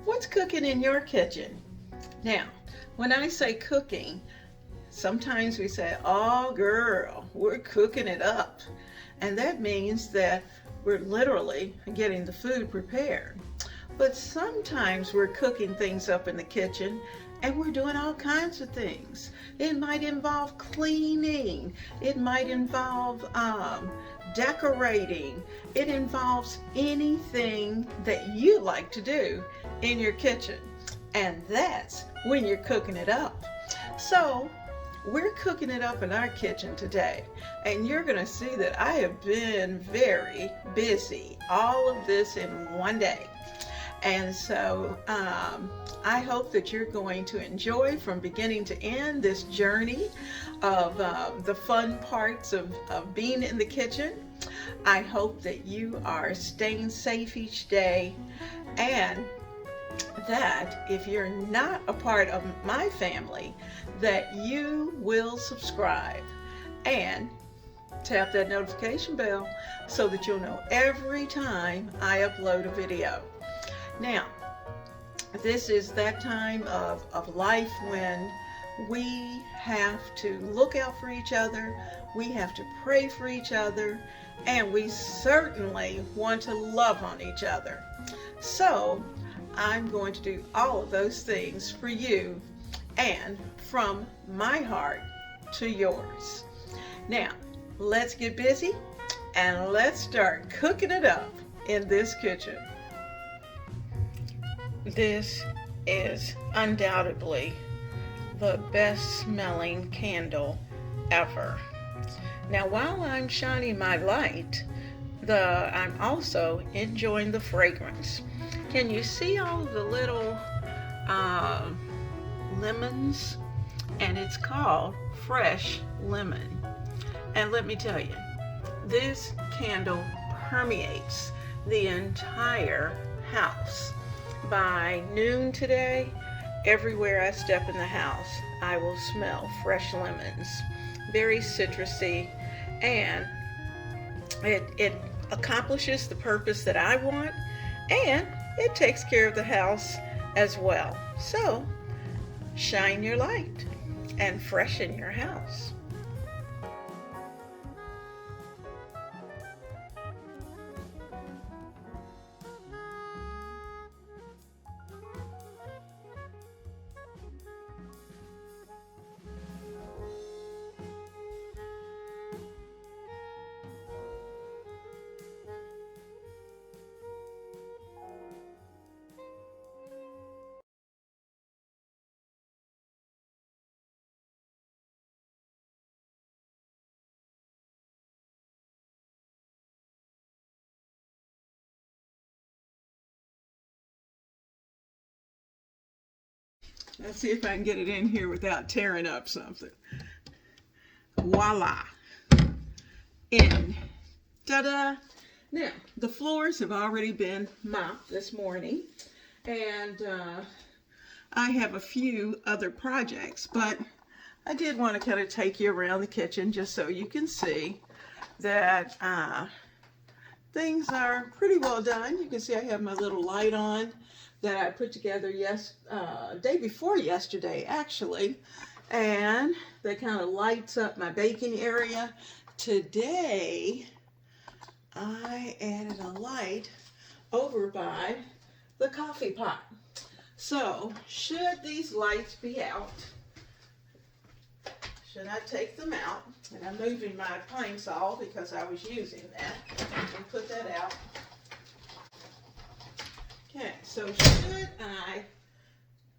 What's cooking in your kitchen? Now, when I say cooking, sometimes we say, oh girl, we're cooking it up. And that means that we're literally getting the food prepared. But sometimes we're cooking things up in the kitchen and we're doing all kinds of things. It might involve cleaning. It might involve decorating. It involves anything that you like to do in your kitchen. And that's when you're cooking it up. So we're cooking it up in our kitchen today. And you're going to see that I have been very busy. All of this in one day. And so I hope that you're going to enjoy from beginning to end this journey of the fun parts of being in the kitchen. I hope that you are staying safe each day, and that if you're not a part of my family, that you will subscribe and tap that notification bell so that you'll know every time I upload a video. Now, this is that time of life when we have to look out for each other, we have to pray for each other, and we certainly want to love on each other. So, I'm going to do all of those things for you and from my heart to yours. Now, let's get busy and let's start cooking it up in this kitchen. This is undoubtedly the best smelling candle ever. Now, while I'm shining my light, I'm also enjoying the fragrance. Can you see all of the little lemons? And it's called fresh lemon. And let me tell you, this candle permeates the entire house. By noon today, everywhere I step in the house, I will smell fresh lemons, very citrusy, and it accomplishes the purpose that I want, and it takes care of the house as well. So, shine your light and freshen your house. Let's see if I can get it in here without tearing up something. Voila. In. Ta-da. Now, the floors have already been mopped this morning, and I have a few other projects, but I did want to kind of take you around the kitchen just so you can see that things are pretty well done. You can see I have my little light on that I put together day before yesterday, actually, and that kind of lights up my baking area. Today, I added a light over by the coffee pot. So, should these lights be out, should I take them out, and I'm moving my pine saw because I was using that, and put that out. Okay, so should I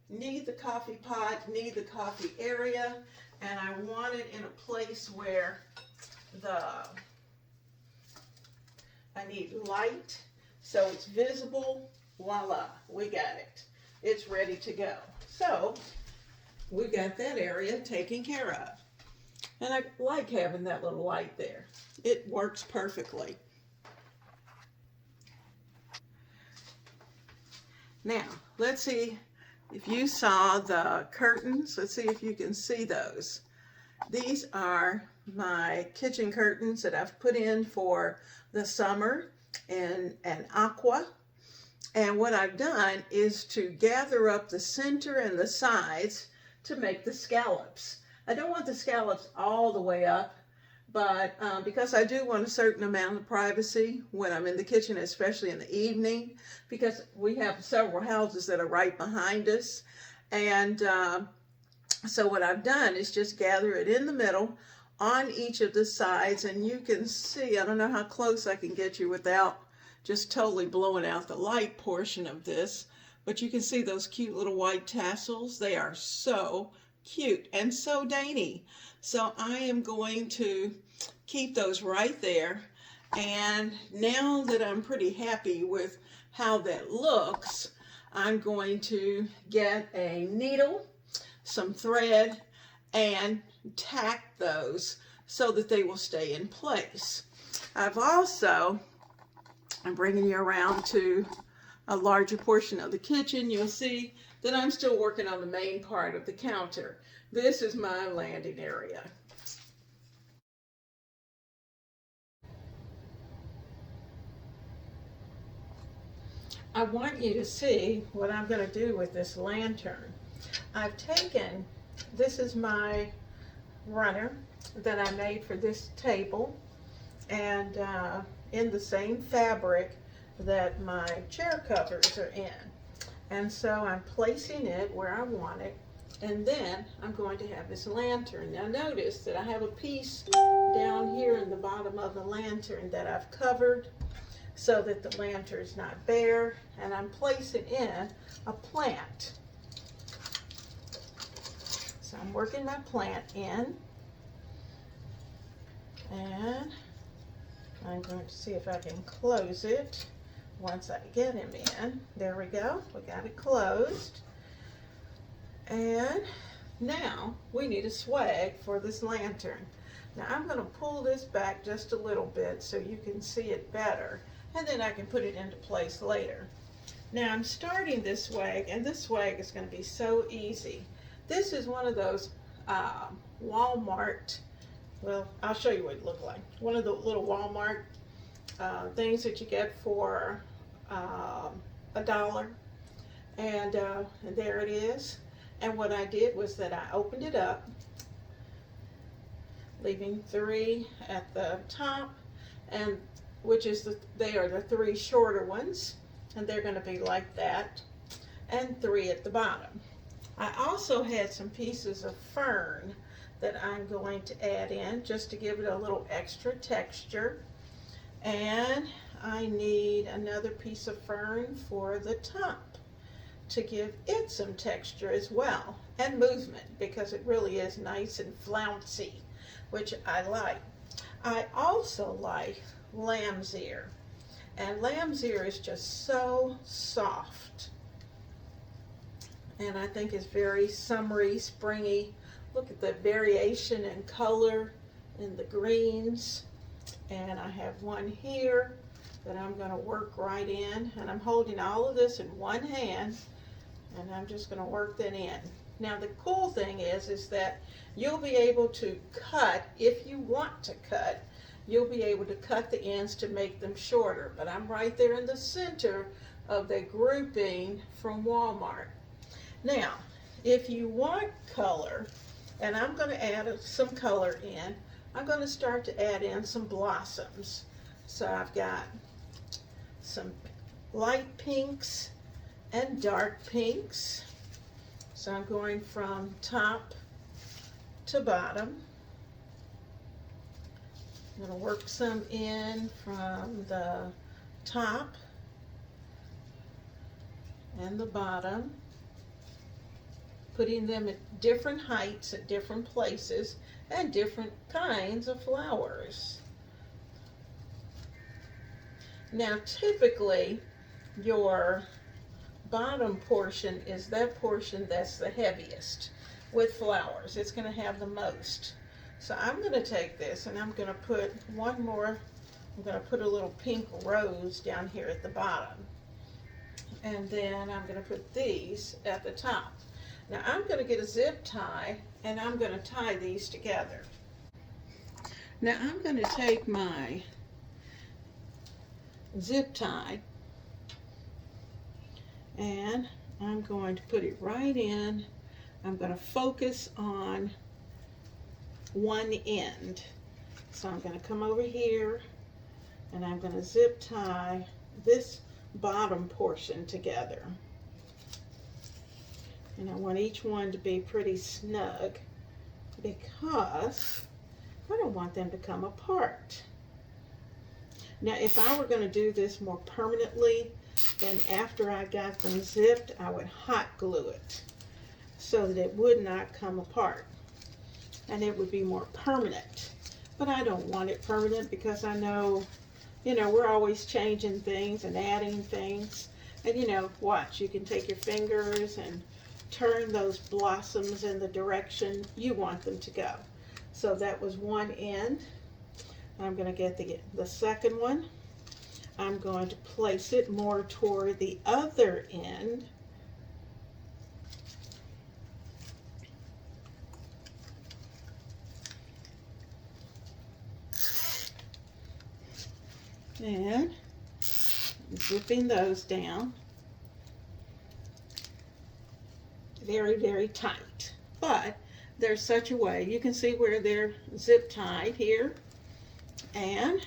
need the coffee pot, need the coffee area, and I want it in a place where I need light so it's visible, voila, we got it. It's ready to go. So we got that area taken care of. And I like having that little light there. It works perfectly. Now, let's see if you saw the curtains. Let's see if you can see those. These are my kitchen curtains that I've put in for the summer in an aqua. And what I've done is to gather up the center and the sides to make the scallops. I don't want the scallops all the way up, but because I do want a certain amount of privacy when I'm in the kitchen, especially in the evening, because we have several houses that are right behind us. And so what I've done is just gather it in the middle on each of the sides, and you can see, I don't know how close I can get you without just totally blowing out the light portion of this, but you can see those cute little white tassels. They are so cute and so dainty. So I am going to keep those right there. And now that I'm pretty happy with how that looks, I'm going to get a needle, some thread, and tack those so that they will stay in place. I'm bringing you around to a larger portion of the kitchen. You'll see that I'm still working on the main part of the counter. This is my landing area. I want you to see what I'm going to do with this lantern. I've taken, this is my runner that I made for this table, and in the same fabric that my chair covers are in. And so I'm placing it where I want it, and then I'm going to have this lantern. Now notice that I have a piece down here in the bottom of the lantern that I've covered so that the lantern's not bare, and I'm placing in a plant. So I'm working my plant in, and I'm going to see if I can close it once I get him in. There we go, we got it closed. And now we need a swag for this lantern. Now I'm going to pull this back just a little bit so you can see it better, and then I can put it into place later. Now I'm starting this swag, and this swag is going to be so easy. This is one of those Walmart, well, I'll show you what it looked like. One of the little Walmart things that you get for $1. And there it is. And what I did was that I opened it up, leaving 3 at the top, and which is they are the 3 shorter ones, and they're going to be like that, and 3 at the bottom. I also had some pieces of fern that I'm going to add in just to give it a little extra texture. And I need another piece of fern for the top to give it some texture as well, and movement, because it really is nice and flouncy, which I like. I also like lamb's ear, and lamb's ear is just so soft, and I think it's very summery, springy. Look at the variation in color in the greens. And I have one here that I'm going to work right in, and I'm holding all of this in one hand, and I'm just going to work that in. Now the cool thing is that you'll be able to cut, if you want to cut, you'll be able to cut the ends to make them shorter, but I'm right there in the center of the grouping from Walmart. Now if you want color, and I'm going to add some color in, I'm going to start to add in some blossoms. So I've got some light pinks and dark pinks. So I'm going from top to bottom. I'm going to work some in from the top and the bottom, putting them at different heights at different places and different kinds of flowers. Now typically your bottom portion is that portion that's the heaviest with flowers. It's going to have the most. So I'm going to take this and I'm going to put one more, I'm going to put a little pink rose down here at the bottom. And then I'm going to put these at the top. Now I'm going to get a zip tie and I'm going to tie these together. Now I'm going to take my zip tie And I'm going to put it right in. I'm going to focus on one end. So I'm going to come over here and I'm going to zip tie this bottom portion together. And I want each one to be pretty snug because I don't want them to come apart. Now, if I were going to do this more permanently, then after I got them zipped, I would hot glue it so that it would not come apart and it would be more permanent. But I don't want it permanent because I know, you know, we're always changing things and adding things. And you know, watch, you can take your fingers and turn those blossoms in the direction you want them to go. So that was one end. I'm going to get the second one. I'm going to place it more toward the other end. And zipping those down. Very, very tight. But there's such a way. You can see where they're zip tied here. And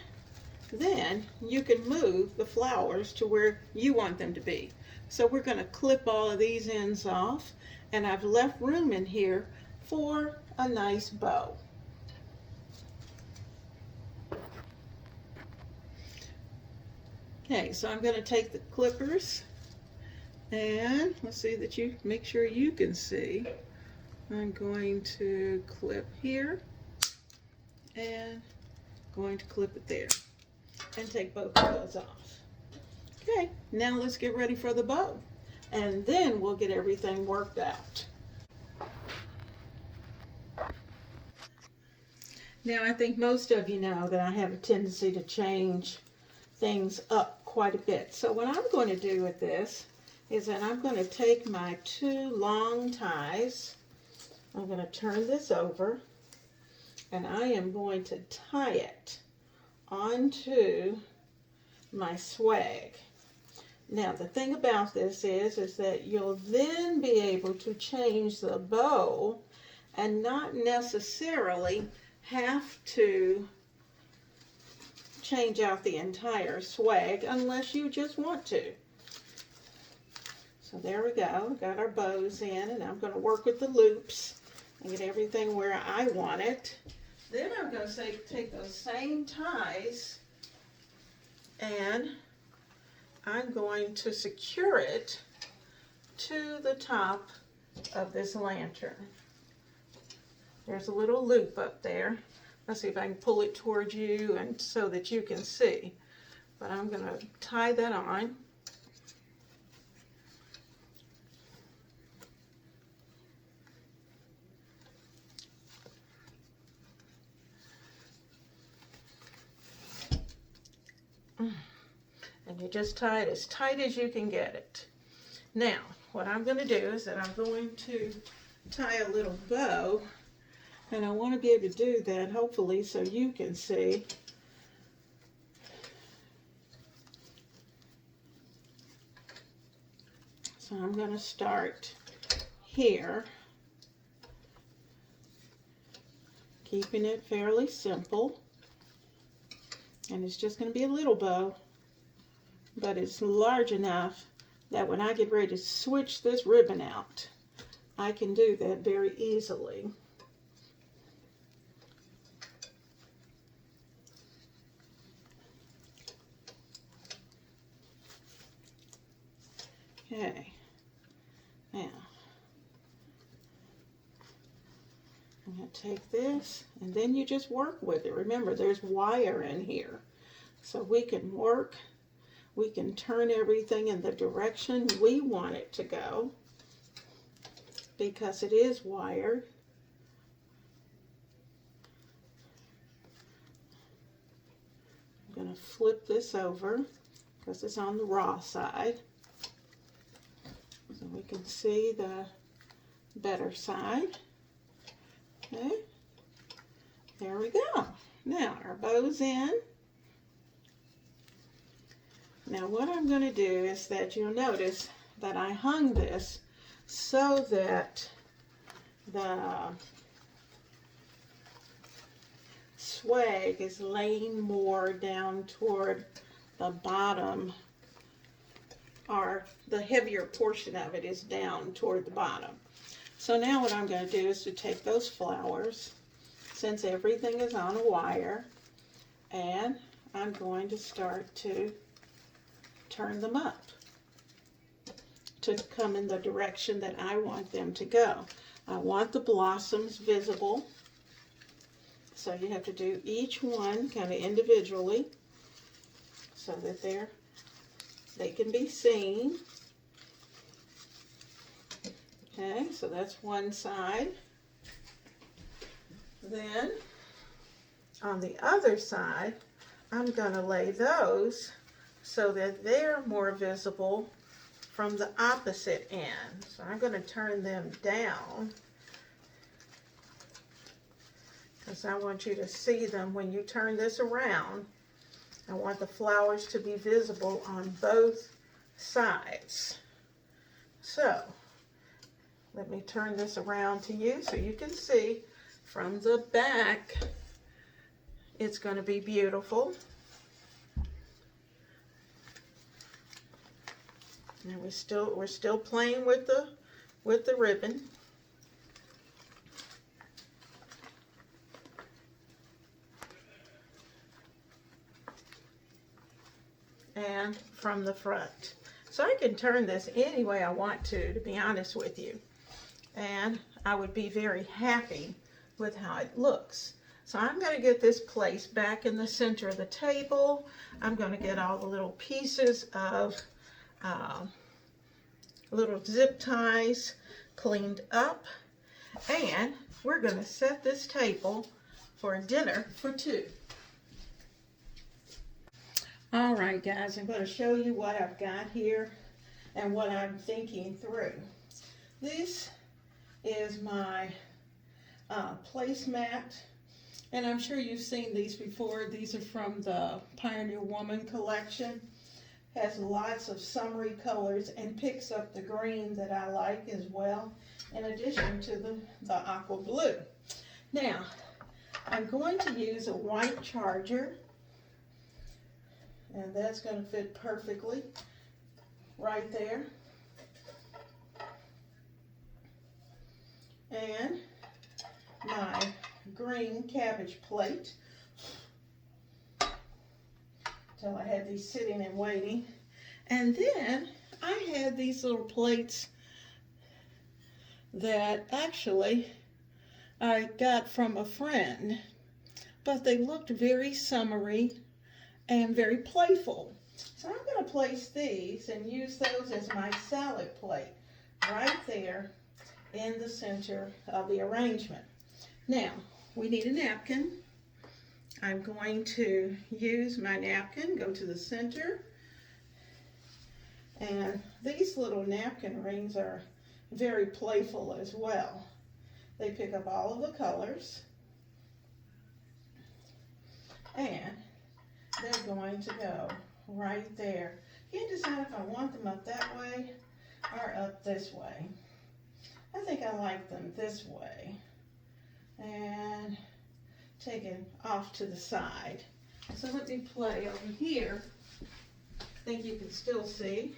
then you can move the flowers to where you want them to be. So we're going to clip all of these ends off, and I've left room in here for a nice bow. Okay, so I'm going to take the clippers, and let's see that you make sure you can see. I'm going to clip here and going to clip it there and take both of those off. Okay, now let's get ready for the bow, and then we'll get everything worked out. Now, I think most of you know that I have a tendency to change things up quite a bit. So what I'm going to do with this is that I'm going to take my two long ties, I'm going to turn this over, and I am going to tie it onto my swag. Now, the thing about this is that you'll then be able to change the bow and not necessarily have to change out the entire swag unless you just want to. So there we go, got our bows in, and I'm going to work with the loops and get everything where I want it. Then I'm going to take those same ties and I'm going to secure it to the top of this lantern. There's a little loop up there. Let's see if I can pull it towards you and so that you can see. But I'm going to tie that on. And you just tie it as tight as you can get it. Now, what I'm going to do is that I'm going to tie a little bow, and I want to be able to do that hopefully so you can see. So I'm going to start here, keeping it fairly simple. And it's just going to be a little bow, but it's large enough that when I get ready to switch this ribbon out, I can do that very easily. Okay, now I'm going to take this, and then you just work with it. Remember, there's wire in here, so we can work, we can turn everything in the direction we want it to go because it is wired. I'm going to flip this over because it's on the raw side so we can see the better side. Okay, there we go. Now our bow's in. Now what I'm going to do is that you'll notice that I hung this so that the swag is laying more down toward the bottom, or the heavier portion of it is down toward the bottom. So now what I'm going to do is to take those flowers, since everything is on a wire, and I'm going to start to turn them up to come in the direction that I want them to go. I want the blossoms visible, so you have to do each one kind of individually so that they can be seen. Okay, so that's one side. Then on the other side, I'm going to lay those so that they're more visible from the opposite end. So I'm going to turn them down because I want you to see them when you turn this around. I want the flowers to be visible on both sides. So let me turn this around to you so you can see from the back. It's going to be beautiful. And we're still playing with the ribbon. And from the front. So I can turn this any way I want to be honest with you. And I would be very happy with how it looks. So I'm going to get this placed back in the center of the table. I'm going to get all the little pieces of little zip ties cleaned up. And we're going to set this table for a dinner for two. All right, guys, I'm going to show you what I've got here and what I'm thinking through. This is my placemat, and I'm sure you've seen these before. These are from the Pioneer Woman collection. Has lots of summery colors and picks up the green that I like as well, in addition to the aqua blue. Now, I'm going to use a white charger, and that's going to fit perfectly right there. And my green cabbage plate. So I had these sitting and waiting. And then I had these little plates that actually I got from a friend, but they looked very summery and very playful. So I'm going to place these and use those as my salad plate right there in the center of the arrangement. Now, we need a napkin. I'm going to use my napkin, go to the center, and these little napkin rings are very playful as well. They pick up all of the colors, and they're going to go right there. You can decide if I want them up that way or up this way. I think I like them this way. And take it off to the side. So let me play over here. I think you can still see.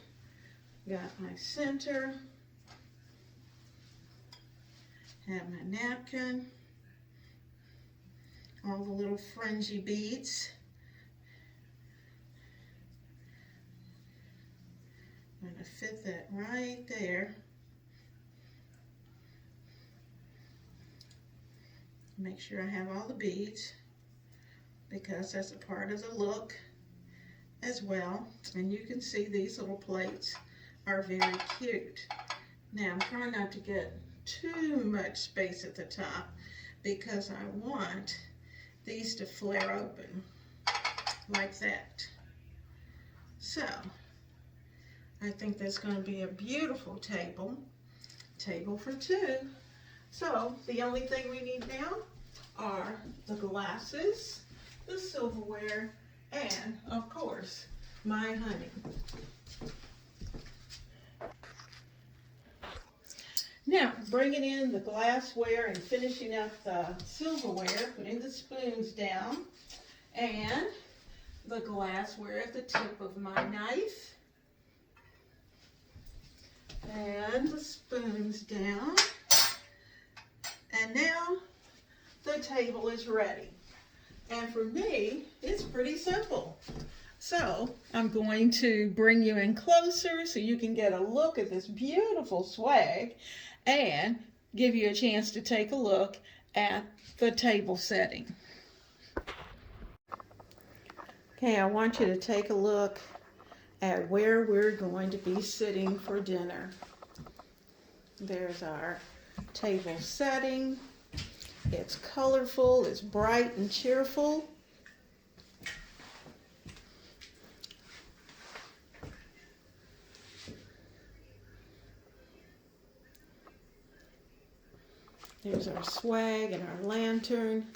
Got my center. Have my napkin. All the little fringy beads. I'm going to fit that right there. Make sure I have all the beads because that's a part of the look as well. And you can see these little plates are very cute. Now I'm trying not to get too much space at the top because I want these to flare open like that. So I think that's going to be a beautiful table for two. So the only thing we need now are the glasses, the silverware, and of course, my honey. bringing in the glassware and finishing up the silverware, putting the spoons down, and the glassware at the tip of my knife, and the spoons down, and now the table is ready. And for me, it's pretty simple. So I'm going to bring you in closer so you can get a look at this beautiful swag and give you a chance to take a look at the table setting. Okay, I want you to take a look at where we're going to be sitting for dinner. There's our table setting. It's colorful, it's bright and cheerful. There's our swag and our lantern.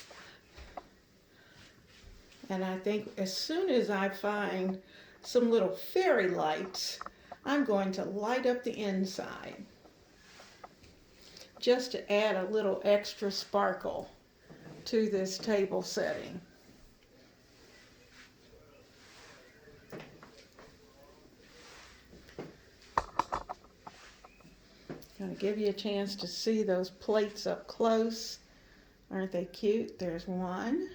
And I think as soon as I find some little fairy lights, I'm going to light up the inside, just to add a little extra sparkle to this table setting. Going to give you a chance to see those plates up close. Aren't they cute? There's one.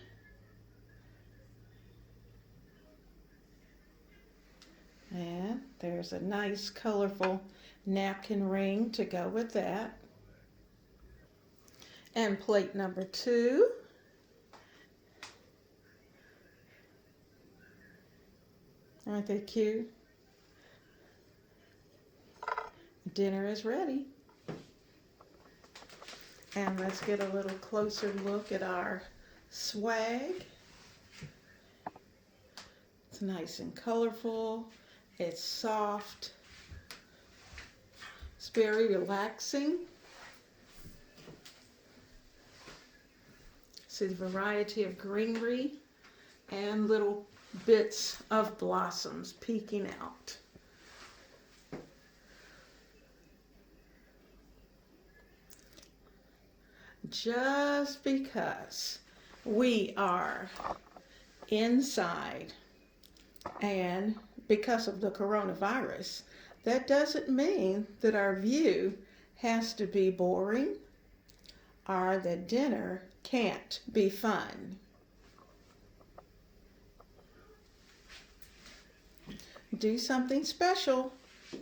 And there's a nice colorful napkin ring to go with that. And plate number 2. Aren't they cute? Dinner is ready. And let's get a little closer look at our swag. It's nice and colorful. It's soft. It's very relaxing. See the variety of greenery and little bits of blossoms peeking out. Just because we are inside and because of the coronavirus, that doesn't mean that our view has to be boring or that dinner can't be fun. Do something special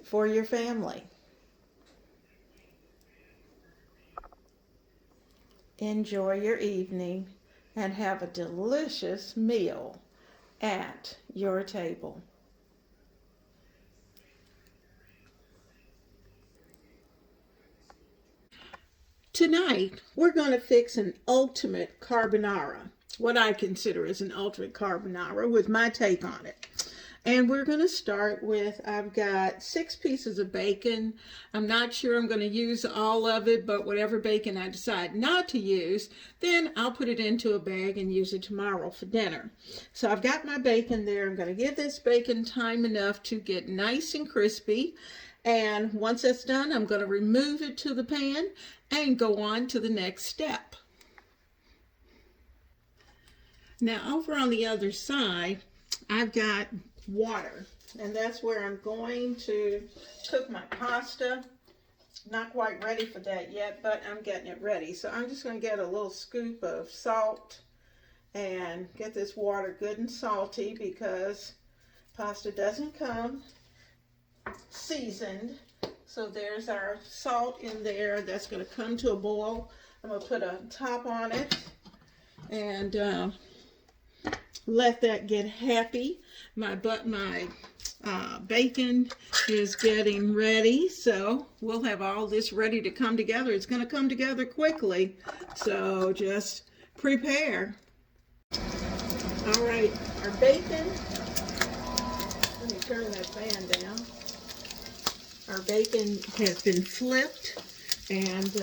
for your family. Enjoy your evening and have a delicious meal at your table. Tonight, we're going to fix an ultimate carbonara, what I consider as an ultimate carbonara with my take on it. And we're going to start with, I've got 6 pieces of bacon. I'm not sure I'm going to use all of it, but whatever bacon I decide not to use, then I'll put it into a bag and use it tomorrow for dinner. So I've got my bacon there. I'm going to give this bacon time enough to get nice and crispy. And once that's done, I'm going to remove it to the pan and go on to the next step. Now over on the other side, I've got water, and that's where I'm going to cook my pasta. Not quite ready for that yet, but I'm getting it ready. So I'm just going to get a little scoop of salt and get this water good and salty because pasta doesn't come seasoned. So there's our salt in there. That's going to come to a boil. I'm going to put a top on it and let that get happy. My bacon is getting ready, so we'll have all this ready to come together. It's going to come together quickly, so just prepare. All right, our bacon, let me turn that fan down. Our bacon has been flipped, and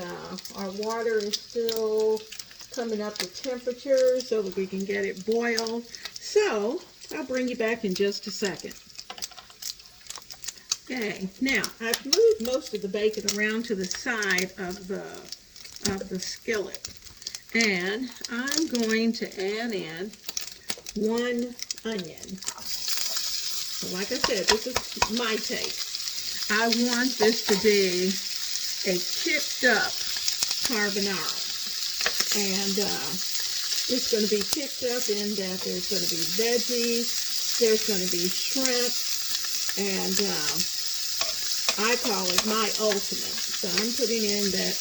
our water is still coming up to temperature so that we can get it boiled. So I'll bring you back in just a second. Okay, now I've moved most of the bacon around to the side of the skillet, and I'm going to add in 1 onion. So like I said, this is my take. I want this to be a chipped up carbonara, and it's going to be chipped up in that there's going to be veggies, there's going to be shrimp, and I call it my ultimate. So I'm putting in the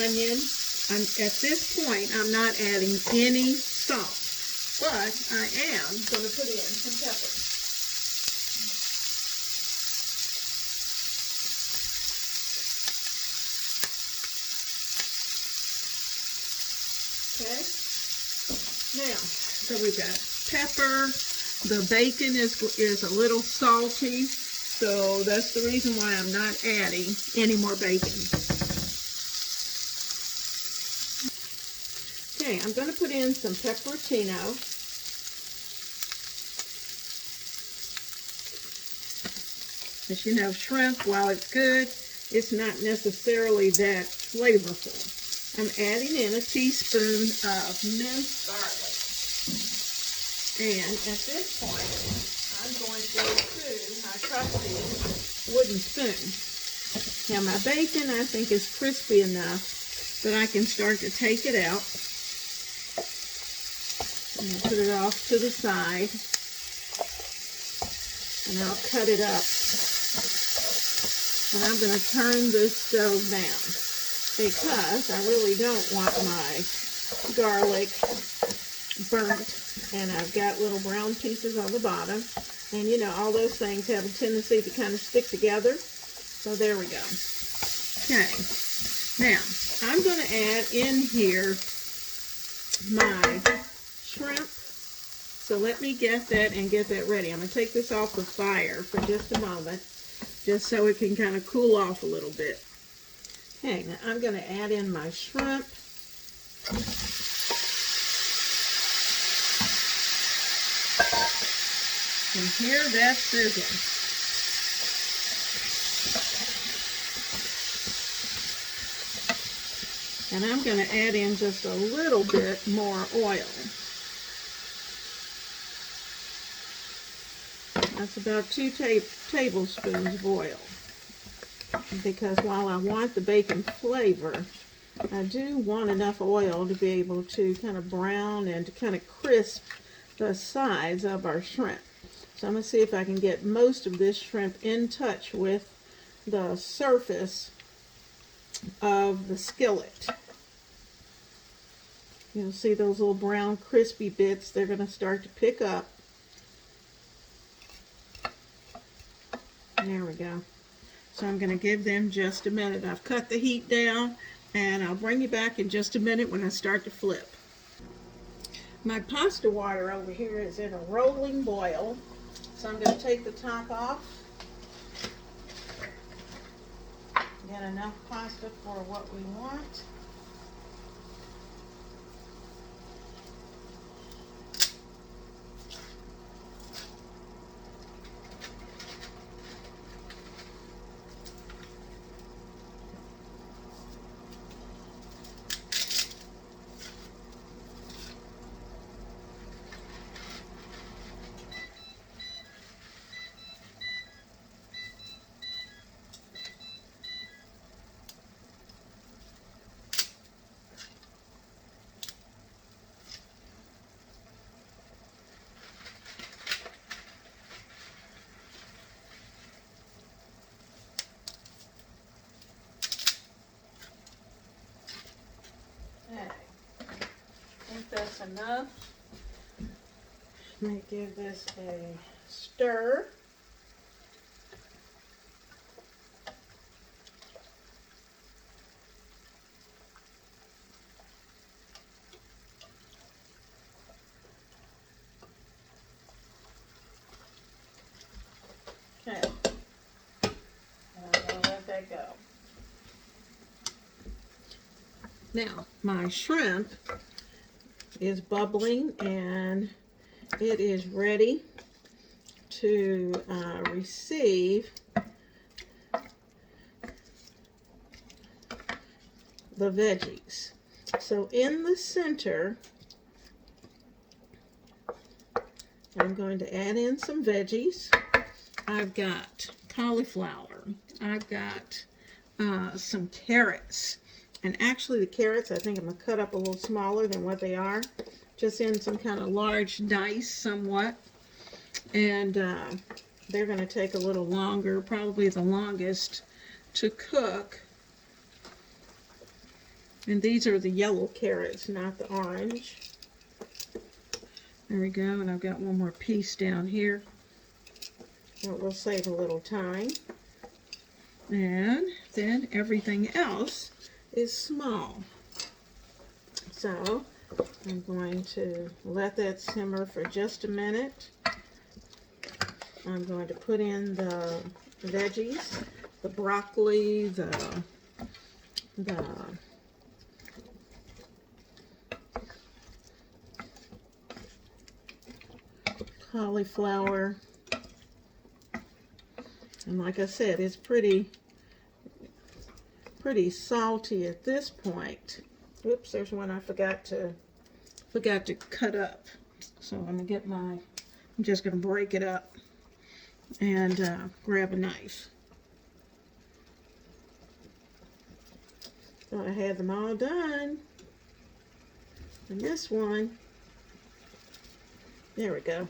onion. At this point, I'm not adding any salt, but I am going to put in some pepper. Okay. Now, so we've got pepper. The bacon is a little salty, so that's the reason why I'm not adding any more bacon. Okay, I'm going to put in some pepperoncino. As you know, shrimp, while it's good, it's not necessarily that flavorful. I'm adding in a teaspoon of minced garlic. And at this point, I'm going to go to my trusty wooden spoon. Now my bacon, I think, is crispy enough that I can start to take it out. And I'll put it off to the side. And I'll cut it up. And I'm going to turn this stove down because I really don't want my garlic burnt. And I've got little brown pieces on the bottom. And you know, all those things have a tendency to kind of stick together. So there we go. Okay. Now, I'm going to add in here my shrimp. So let me get that and get that ready. I'm going to take this off the fire for just a moment, just so it can kind of cool off a little bit. Okay, now I'm going to add in my shrimp. And hear that sizzling. And I'm going to add in just a little bit more oil. That's about 2 tablespoons of oil. Because while I want the bacon flavor, I do want enough oil to be able to kind of brown and to kind of crisp the sides of our shrimp. So I'm going to see if I can get most of this shrimp in touch with the surface of the skillet. You'll see those little brown crispy bits. They're going to start to pick up. There we go. So I'm going to give them just a minute. I've cut the heat down, and I'll bring you back in just a minute when I start to flip. My pasta water over here is in a rolling boil. So I'm going to take the top off. Get enough pasta for what we want. That's enough. Let me give this a stir. Okay. And I'm going to let that go. Now, my shrimp is bubbling and it is ready to receive the veggies. So in the center, I'm going to add in some veggies. I've got cauliflower. I've got some carrots. And actually the carrots, I think I'm going to cut up a little smaller than what they are. Just in some kind of large dice somewhat. And they're going to take a little longer, probably the longest, to cook. And these are the yellow carrots, not the orange. There we go, and I've got one more piece down here. That will save a little time. And then everything else is small. So I'm going to let that simmer for just a minute. I'm going to put in the veggies, the broccoli, the cauliflower, and like I said, it's pretty salty at this point. Oops, there's one I forgot to cut up. So I'm just gonna break it up and grab a knife. So I had them all done. And this one, there we go.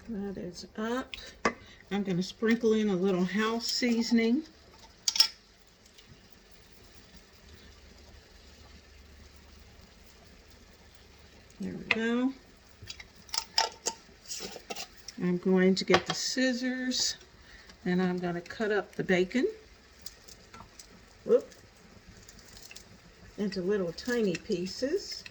That is up. I'm going to sprinkle in a little house seasoning. There we go. I'm going to get the scissors and I'm going to cut up the bacon. Whoop. Into little tiny pieces.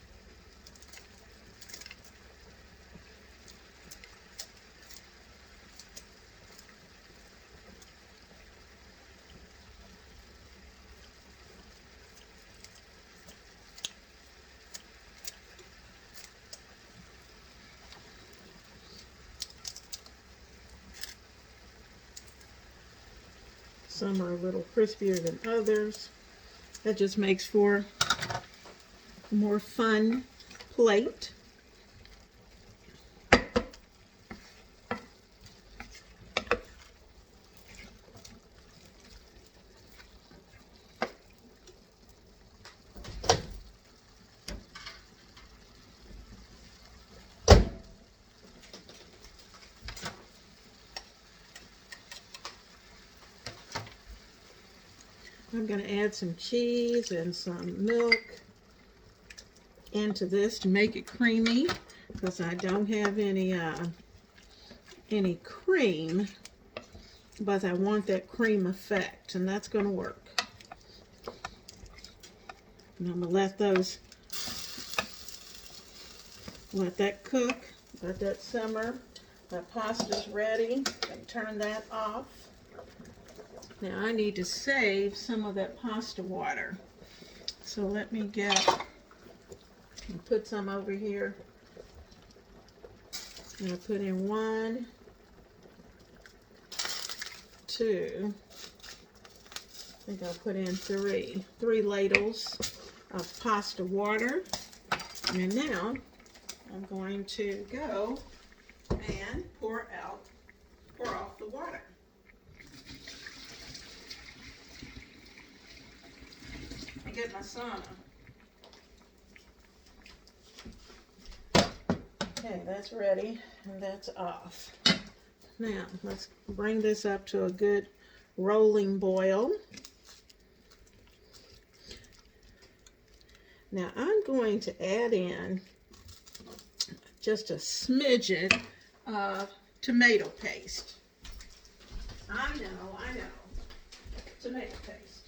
Some are a little crispier than others. That just makes for a more fun plate. I'm going to add some cheese and some milk into this to make it creamy, because I don't have any cream, but I want that cream effect, and that's going to work. And I'm going to let that cook, let that simmer. That pasta's ready. I turn that off. Now I need to save some of that pasta water. So let me put some over here. I'm going to put in 1, 2, I think I'll put in 3 ladles of pasta water. And now I'm going to go and pour off the water. Get my sauna. Okay, that's ready and that's off. Now let's bring this up to a good rolling boil. Now I'm going to add in just a smidgen of tomato paste. I know, tomato paste.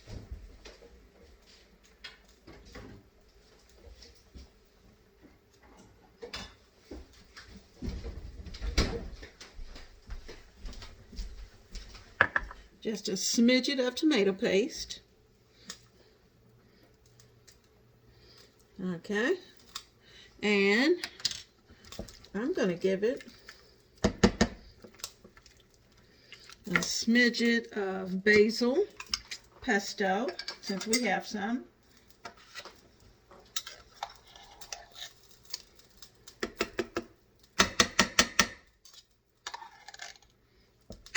just a smidget of tomato paste. Okay, and I'm going to give it a smidget of basil pesto, since we have some.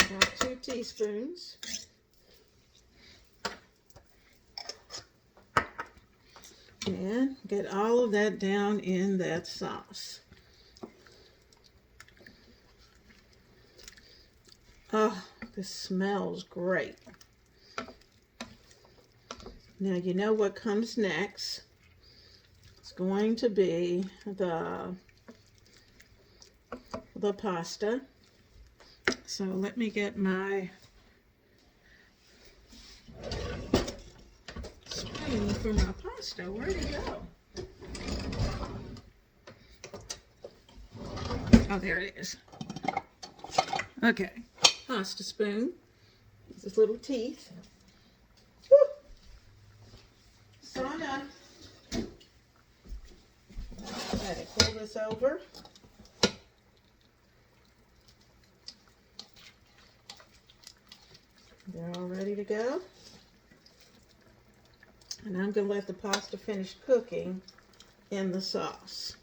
About 2 teaspoons. And get all of that down in that sauce. Oh, this smells great. Now you know what comes next. It's going to be the pasta. So let me get my spoon for my pasta. Where'd it go? Oh, there it is. Okay, pasta spoon. These little teeth. Woo! So done. Let it pull this over. They're all ready to go. And I'm going to let the pasta finish cooking in the sauce.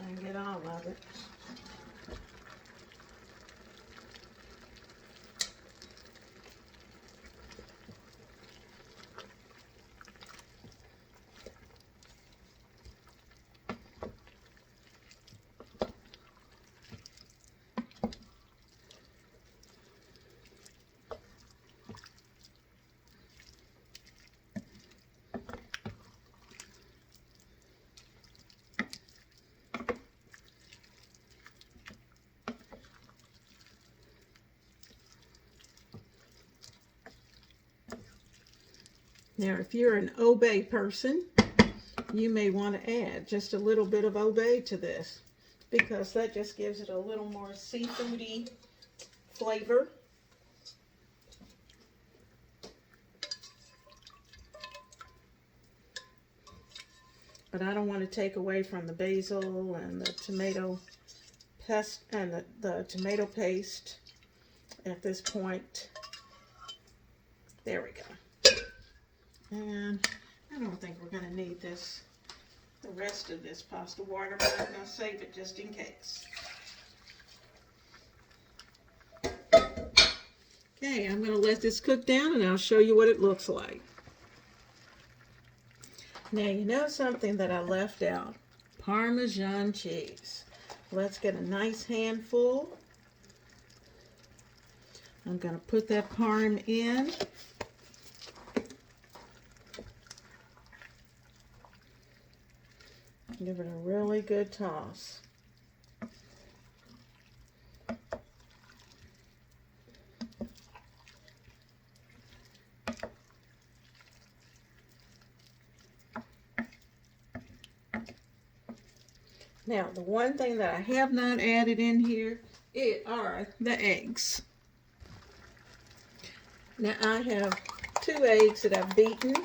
And get all of it. Now, if you're an obey person, you may want to add just a little bit of obey to this, because that just gives it a little more seafoody flavor. But I don't want to take away from the basil and the tomato paste and the tomato paste at this point. There we go. And I don't think we're going to need the rest of this pasta water, but I'm going to save it just in case. Okay, I'm going to let this cook down and I'll show you what it looks like. Now, you know something that I left out? Parmesan cheese. Let's get a nice handful. I'm going to put that parm in. Give it a really good toss. Now, the one thing that I have not added in here are the eggs. Now, I have 2 eggs that I've beaten.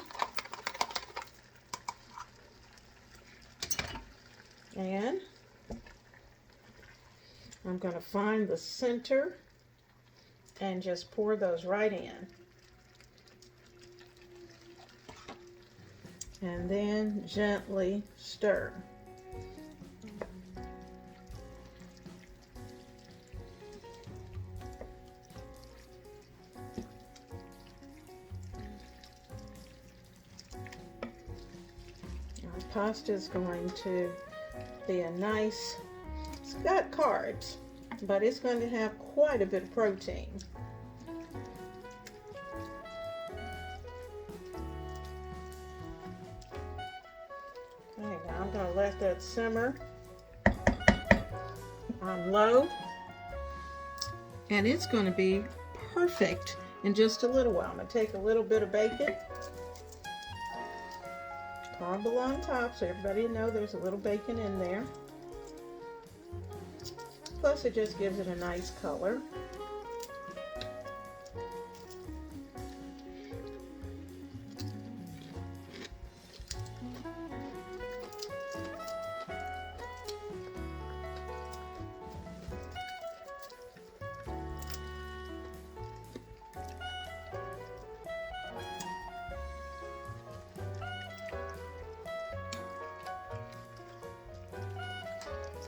And I'm going to find the center and just pour those right in. And then gently stir. pasta is going to be a nice, it's got carbs, but it's going to have quite a bit of protein. Okay, now I'm going to let that simmer on low, and it's going to be perfect in just a little while. I'm going to take a little bit of bacon, crumble on top so everybody knows there's a little bacon in there. Plus it just gives it a nice color.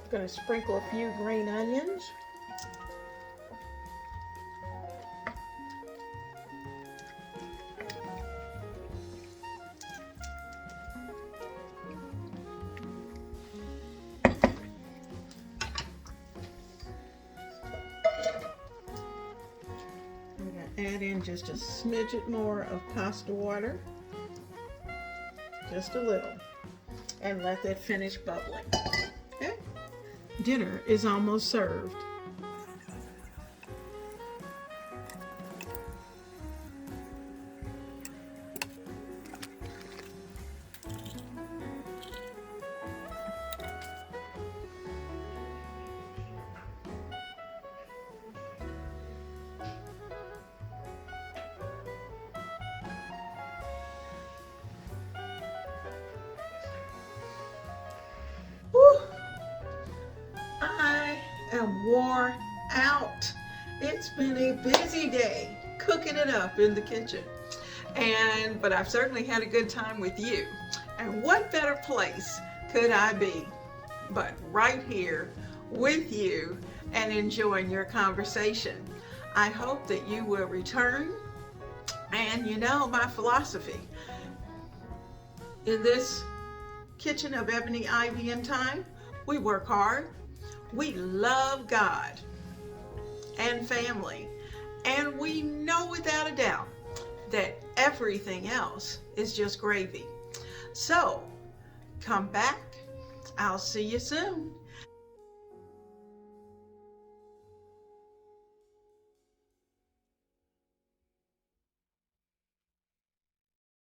I'm going to sprinkle a few green onions. I'm going to add in just a smidget more of pasta water. Just a little. And let that finish bubbling. Okay? Dinner is almost served. Am worn out. It's been a busy day cooking it up in the kitchen, but I've certainly had a good time with you. And what better place could I be but right here with you and enjoying your conversation. I hope that you will return. And you know my philosophy in this kitchen of Ebony, Ivy, and Thyme, we work hard. We love God and family, and we know without a doubt that everything else is just gravy. So come back. I'll see you soon.